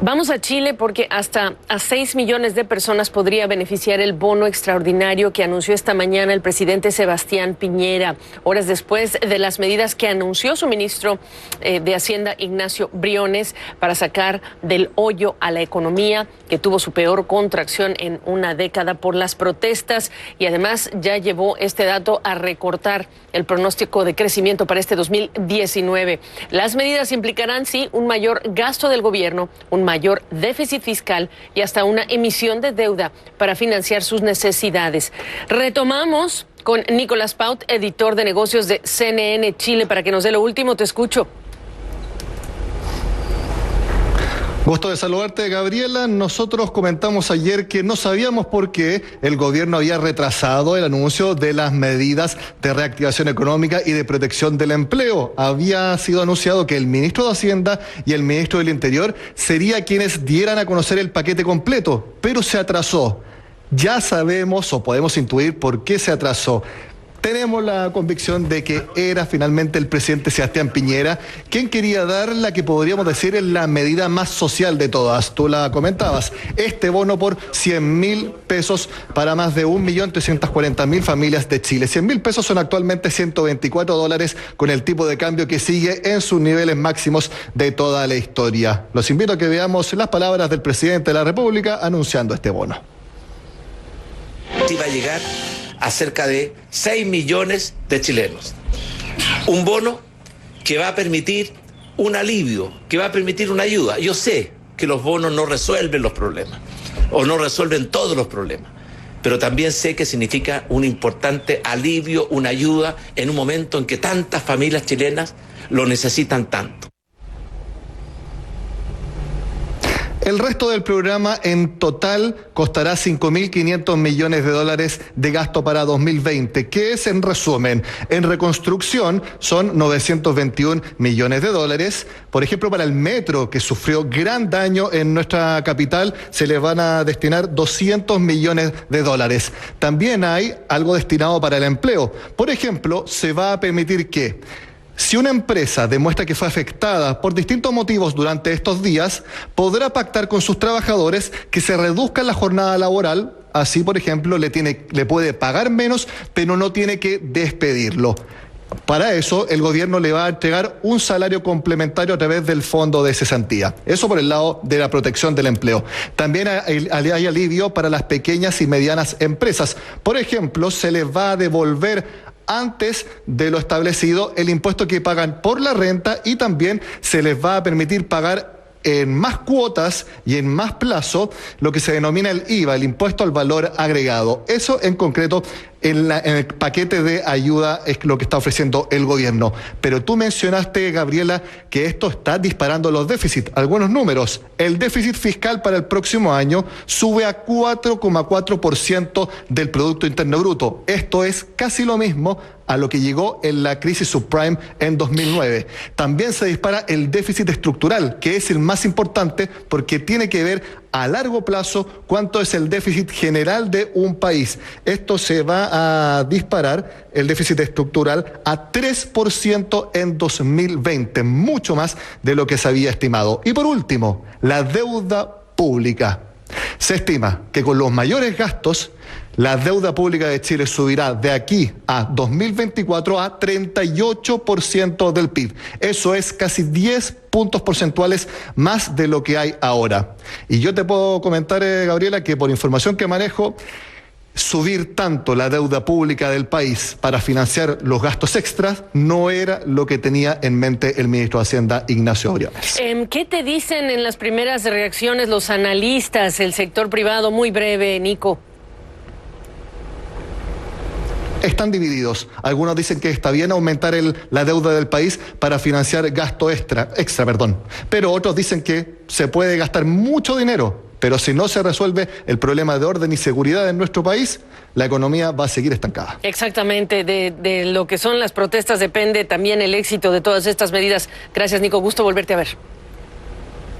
Vamos a Chile porque hasta a 6 millones de personas podría beneficiar el bono extraordinario que anunció esta mañana el presidente Sebastián Piñera, horas después de las medidas que anunció su ministro de Hacienda, Ignacio Briones, para sacar del hoyo a la economía que tuvo su peor contracción en una década por las protestas, y además ya llevó este dato a recortar el pronóstico de crecimiento para este 2019. Las medidas implicarán, sí, un mayor gasto del gobierno, un mayor déficit fiscal y hasta una emisión de deuda para financiar sus necesidades. Retomamos con Nicolás Paut, editor de negocios de CNN Chile, para que nos dé lo último. Te escucho. Gusto de saludarte, Gabriela. Nosotros comentamos ayer que no sabíamos por qué el gobierno había retrasado el anuncio de las medidas de reactivación económica y de protección del empleo. Había sido anunciado que el ministro de Hacienda y el ministro del Interior serían quienes dieran a conocer el paquete completo, pero se atrasó. Ya sabemos o podemos intuir por qué se atrasó. Tenemos la convicción de que era finalmente el presidente Sebastián Piñera quien quería dar la que podríamos decir es la medida más social de todas. Tú la comentabas, este bono por 100.000 pesos para más de 1.340.000 familias de Chile. 100.000 pesos son actualmente $124 con el tipo de cambio que sigue en sus niveles máximos de toda la historia. Los invito a que veamos las palabras del presidente de la República anunciando este bono. Iba a llegar a cerca de 6 millones de chilenos. Un bono que va a permitir un alivio, que va a permitir una ayuda. Yo sé que los bonos no resuelven los problemas, o no resuelven todos los problemas, pero también sé que significa un importante alivio, una ayuda en un momento en que tantas familias chilenas lo necesitan tanto. El resto del programa en total costará $5.500 millones de gasto para 2020, que es, en resumen, en reconstrucción son $921 millones. Por ejemplo, para el metro, que sufrió gran daño en nuestra capital, se les van a destinar $200 millones. También hay algo destinado para el empleo. Por ejemplo, se va a permitir que si una empresa demuestra que fue afectada por distintos motivos durante estos días, podrá pactar con sus trabajadores que se reduzca la jornada laboral. Así, por ejemplo, le puede pagar menos, pero no tiene que despedirlo. Para eso, el gobierno le va a entregar un salario complementario a través del fondo de cesantía. Eso por el lado de la protección del empleo. También hay alivio para las pequeñas y medianas empresas. Por ejemplo, se les va a devolver antes de lo establecido el impuesto que pagan por la renta, y también se les va a permitir pagar en más cuotas y en más plazo lo que se denomina el IVA, el impuesto al valor agregado. Eso en concreto en el paquete de ayuda es lo que está ofreciendo el gobierno. Pero tú mencionaste, Gabriela, que esto está disparando los déficits. Algunos números. El déficit fiscal para el próximo año sube a 4,4% del Producto Interno Bruto. Esto es casi lo mismo a lo que llegó en la crisis subprime en 2009. También se dispara el déficit estructural, que es el más importante porque tiene que ver a largo plazo cuánto es el déficit general de un país. Esto se va a disparar, el déficit estructural, a 3% en 2020, mucho más de lo que se había estimado. Y por último, la deuda pública. Se estima que con los mayores gastos, la deuda pública de Chile subirá de aquí a 2024 a 38% del PIB. Eso es casi 10 puntos porcentuales más de lo que hay ahora. Y yo te puedo comentar, Gabriela, que por información que manejo, subir tanto la deuda pública del país para financiar los gastos extras no era lo que tenía en mente el ministro de Hacienda, Ignacio Briones. ¿Qué te dicen en las primeras reacciones los analistas, el sector privado? Muy breve, Nico. Están divididos. Algunos dicen que está bien aumentar la deuda del país para financiar gasto extra, pero otros dicen que se puede gastar mucho dinero, pero si no se resuelve el problema de orden y seguridad en nuestro país, la economía va a seguir estancada. Exactamente, de lo que son las protestas depende también el éxito de todas estas medidas. Gracias, Nico, gusto volverte a ver.